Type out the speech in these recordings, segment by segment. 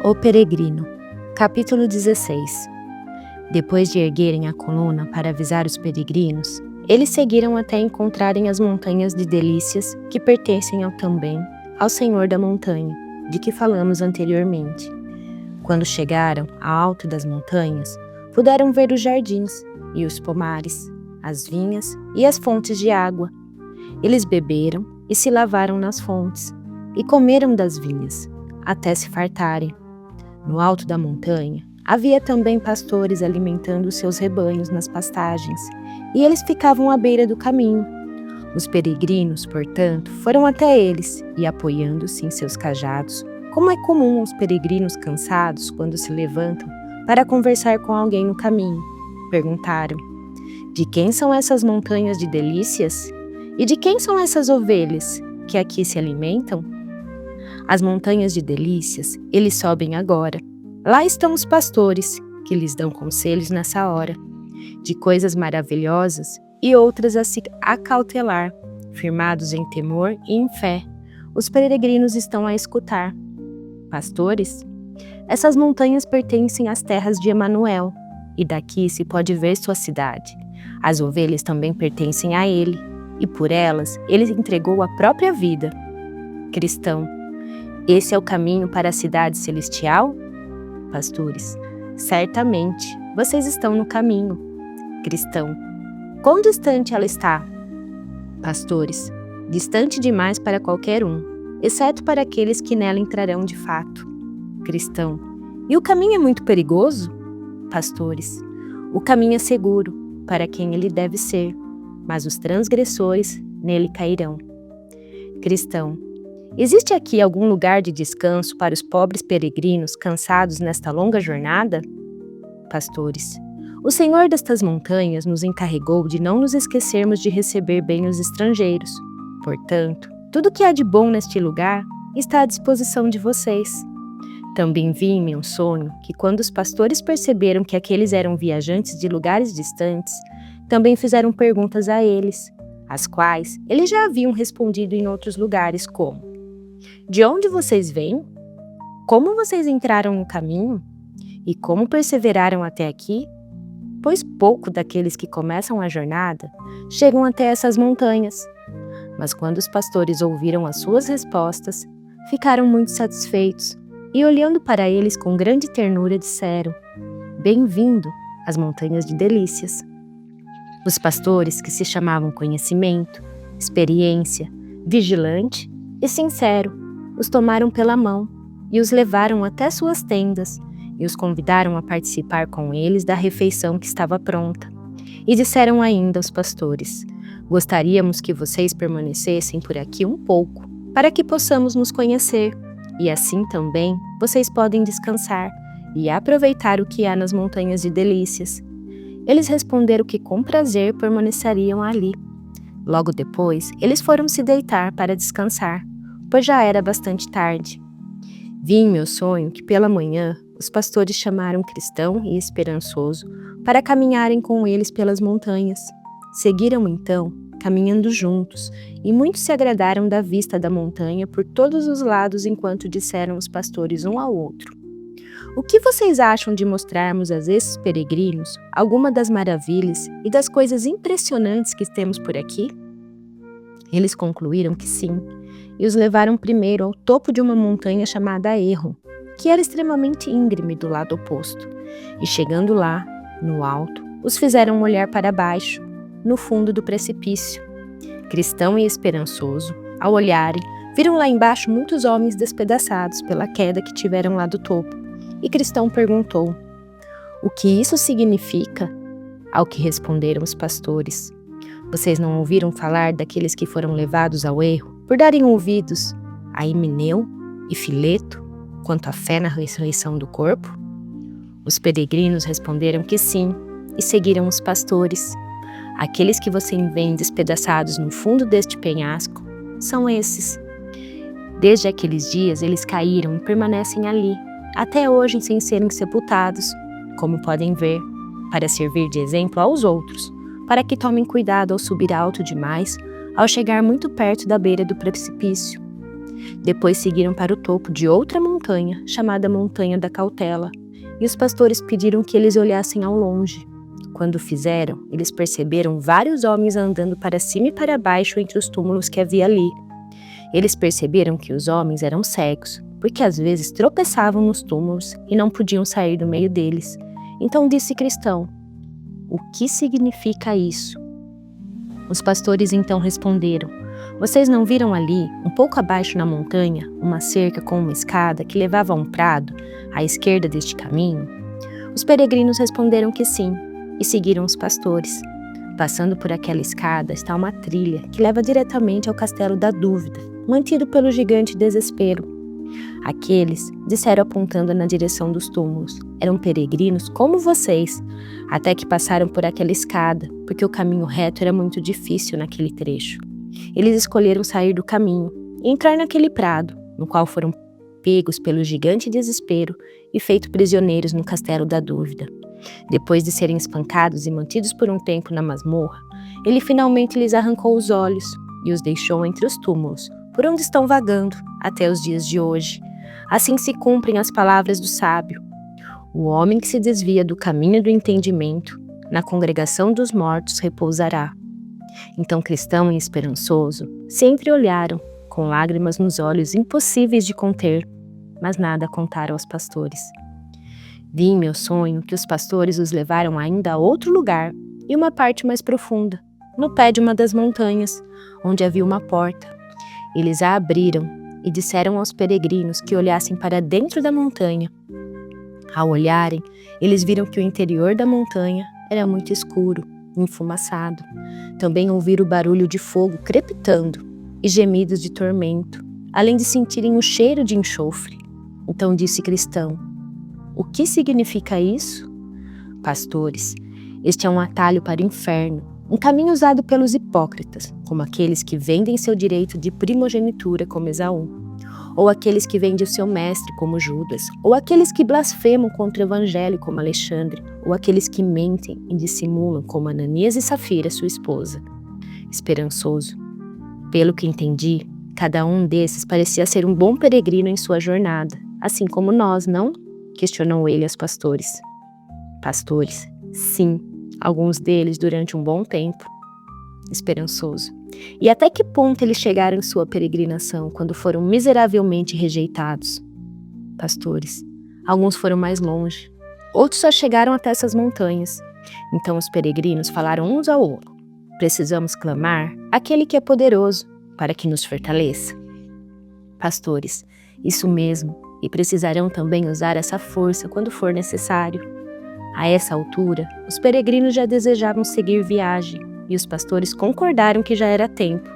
O Peregrino, capítulo 16. Depois de erguerem a coluna para avisar os peregrinos, eles seguiram até encontrarem as montanhas de Delícias, que pertencem também ao Senhor da montanha, de que falamos anteriormente. Quando chegaram ao alto das montanhas, puderam ver os jardins e os pomares, as vinhas e as fontes de água. Eles beberam e se lavaram nas fontes, e comeram das vinhas, até se fartarem. No alto da montanha, havia também pastores alimentando seus rebanhos nas pastagens, e eles ficavam à beira do caminho. Os peregrinos, portanto, foram até eles, e apoiando-se em seus cajados, como é comum aos peregrinos cansados quando se levantam para conversar com alguém no caminho, perguntaram: de quem são essas montanhas de delícias? E de quem são essas ovelhas que aqui se alimentam? As montanhas de delícias, eles sobem agora. Lá estão os pastores, que lhes dão conselhos nessa hora, de coisas maravilhosas e outras a se acautelar. Firmados em temor e em fé, os peregrinos estão a escutar. Pastores? Essas montanhas pertencem às terras de Emanuel, e daqui se pode ver sua cidade. As ovelhas também pertencem a ele, e por elas ele entregou a própria vida. Cristão: esse é o caminho para a cidade celestial? Pastores: certamente, vocês estão no caminho. Cristão: quão distante ela está? Pastores: distante demais para qualquer um, exceto para aqueles que nela entrarão de fato. Cristão: e o caminho é muito perigoso? Pastores: o caminho é seguro para quem ele deve ser, mas os transgressores nele cairão. Cristão: existe aqui algum lugar de descanso para os pobres peregrinos cansados nesta longa jornada? Pastores: o Senhor destas montanhas nos encarregou de não nos esquecermos de receber bem os estrangeiros. Portanto, tudo que há de bom neste lugar está à disposição de vocês. Também vi em meu sonho que quando os pastores perceberam que aqueles eram viajantes de lugares distantes, também fizeram perguntas a eles, as quais eles já haviam respondido em outros lugares, como: de onde vocês vêm? Como vocês entraram no caminho? E como perseveraram até aqui? Pois pouco daqueles que começam a jornada chegam até essas montanhas. Mas quando os pastores ouviram as suas respostas, ficaram muito satisfeitos e, olhando para eles com grande ternura, disseram: bem-vindo às montanhas de Delícias. Os pastores, que se chamavam Conhecimento, Experiência, Vigilante e Sincero, os tomaram pela mão e os levaram até suas tendas e os convidaram a participar com eles da refeição que estava pronta. E disseram ainda aos pastores: gostaríamos que vocês permanecessem por aqui um pouco, para que possamos nos conhecer, e assim também vocês podem descansar e aproveitar o que há nas montanhas de Delícias. Eles responderam que com prazer permaneceriam ali. Logo depois, eles foram se deitar para descansar, pois já era bastante tarde. Vi em meu sonho que pela manhã os pastores chamaram Cristão e Esperançoso para caminharem com eles pelas montanhas. Seguiram então, caminhando juntos, e muitos se agradaram da vista da montanha por todos os lados enquanto disseram os pastores um ao outro: o que vocês acham de mostrarmos a esses peregrinos alguma das maravilhas e das coisas impressionantes que temos por aqui? Eles concluíram que sim, e os levaram primeiro ao topo de uma montanha chamada Erro, que era extremamente íngreme do lado oposto, e chegando lá, no alto, os fizeram olhar para baixo, no fundo do precipício. Cristão e Esperançoso, ao olharem, viram lá embaixo muitos homens despedaçados pela queda que tiveram lá do topo, e Cristão perguntou: o que isso significa? Ao que responderam os pastores: vocês não ouviram falar daqueles que foram levados ao erro por darem ouvidos a Himeneu e Fileto quanto à fé na ressurreição do corpo? Os peregrinos responderam que sim, e seguiram os pastores. Aqueles que você vê despedaçados no fundo deste penhasco são esses. Desde aqueles dias eles caíram e permanecem ali, até hoje sem serem sepultados, como podem ver, para servir de exemplo aos outros, para que tomem cuidado ao subir alto demais, ao chegar muito perto da beira do precipício. Depois seguiram para o topo de outra montanha, chamada Montanha da Cautela, e os pastores pediram que eles olhassem ao longe. Quando fizeram, eles perceberam vários homens andando para cima e para baixo entre os túmulos que havia ali. Eles perceberam que os homens eram cegos, porque às vezes tropeçavam nos túmulos e não podiam sair do meio deles. Então disse Cristão: "O que significa isso?" Os pastores então responderam: "Vocês não viram ali, um pouco abaixo na montanha, uma cerca com uma escada que levava a um prado, à esquerda deste caminho?" Os peregrinos responderam que sim, e seguiram os pastores. Passando por aquela escada está uma trilha que leva diretamente ao Castelo da Dúvida, mantido pelo gigante Desespero. Aqueles, disseram apontando na direção dos túmulos, eram peregrinos como vocês, até que passaram por aquela escada, porque o caminho reto era muito difícil naquele trecho. Eles escolheram sair do caminho e entrar naquele prado, no qual foram pegos pelo gigante Desespero e feitos prisioneiros no Castelo da Dúvida. Depois de serem espancados e mantidos por um tempo na masmorra, ele finalmente lhes arrancou os olhos e os deixou entre os túmulos, por onde estão vagando até os dias de hoje. Assim se cumprem as palavras do sábio: "O homem que se desvia do caminho do entendimento, na congregação dos mortos repousará." Então Cristão e Esperançoso se entreolharam, com lágrimas nos olhos impossíveis de conter, mas nada contaram aos pastores. Vi em meu sonho que os pastores os levaram ainda a outro lugar e uma parte mais profunda, no pé de uma das montanhas, onde havia uma porta. Eles a abriram e disseram aos peregrinos que olhassem para dentro da montanha. Ao olharem, eles viram que o interior da montanha era muito escuro, enfumaçado. Também ouviram o barulho de fogo crepitando e gemidos de tormento, além de sentirem o cheiro de enxofre. Então disse Cristão: "O que significa isso?" Pastores: "Este é um atalho para o inferno, um caminho usado pelos hipócritas, como aqueles que vendem seu direito de primogenitura como Esaú, ou aqueles que vendem o seu mestre como Judas, ou aqueles que blasfemam contra o evangelho como Alexandre, ou aqueles que mentem e dissimulam como Ananias e Safira, sua esposa." Esperançoso: "Pelo que entendi, cada um desses parecia ser um bom peregrino em sua jornada, assim como nós, não?" questionou ele aos pastores. Pastores: "Sim, alguns deles durante um bom tempo." Esperançoso: "E até que ponto eles chegaram em sua peregrinação quando foram miseravelmente rejeitados?" Pastores: "Alguns foram mais longe, outros só chegaram até essas montanhas." Então os peregrinos falaram uns ao outro: "Precisamos clamar àquele que é poderoso para que nos fortaleça." Pastores: "Isso mesmo, e precisarão também usar essa força quando for necessário." A essa altura, os peregrinos já desejavam seguir viagem, e os pastores concordaram que já era tempo.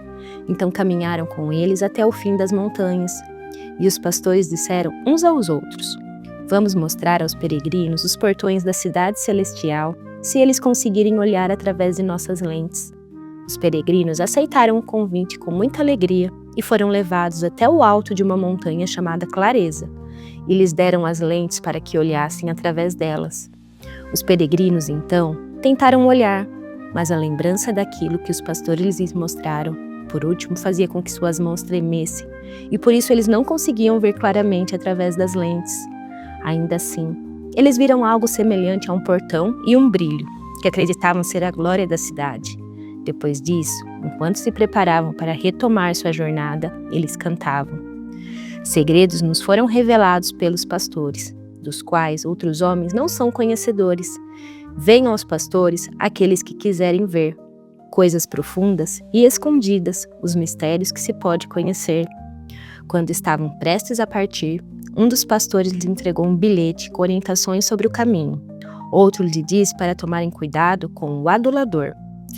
Então caminharam com eles até o fim das montanhas. E os pastores disseram uns aos outros: "Vamos mostrar aos peregrinos os portões da cidade celestial, se eles conseguirem olhar através de nossas lentes." Os peregrinos aceitaram o convite com muita alegria e foram levados até o alto de uma montanha chamada Clareza, e lhes deram as lentes para que olhassem através delas. Os peregrinos, então, tentaram olhar, mas a lembrança daquilo que os pastores lhes mostraram, por último, fazia com que suas mãos tremessem, e por isso eles não conseguiam ver claramente através das lentes. Ainda assim, eles viram algo semelhante a um portão e um brilho, que acreditavam ser a glória da cidade. Depois disso, enquanto se preparavam para retomar sua jornada, eles cantavam: "Segredos nos foram revelados pelos pastores, dos quais outros homens não são conhecedores. Venham aos pastores aqueles que quiserem ver coisas profundas e escondidas, os mistérios que se pode conhecer." Quando estavam prestes a partir, um dos pastores lhes entregou um bilhete com orientações sobre o caminho. Outro lhe disse para tomarem cuidado com o adulador.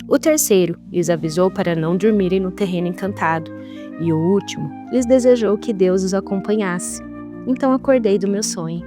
O terceiro lhes avisou para não dormirem no terreno encantado. E o último lhes desejou que Deus os acompanhasse. Então acordei do meu sonho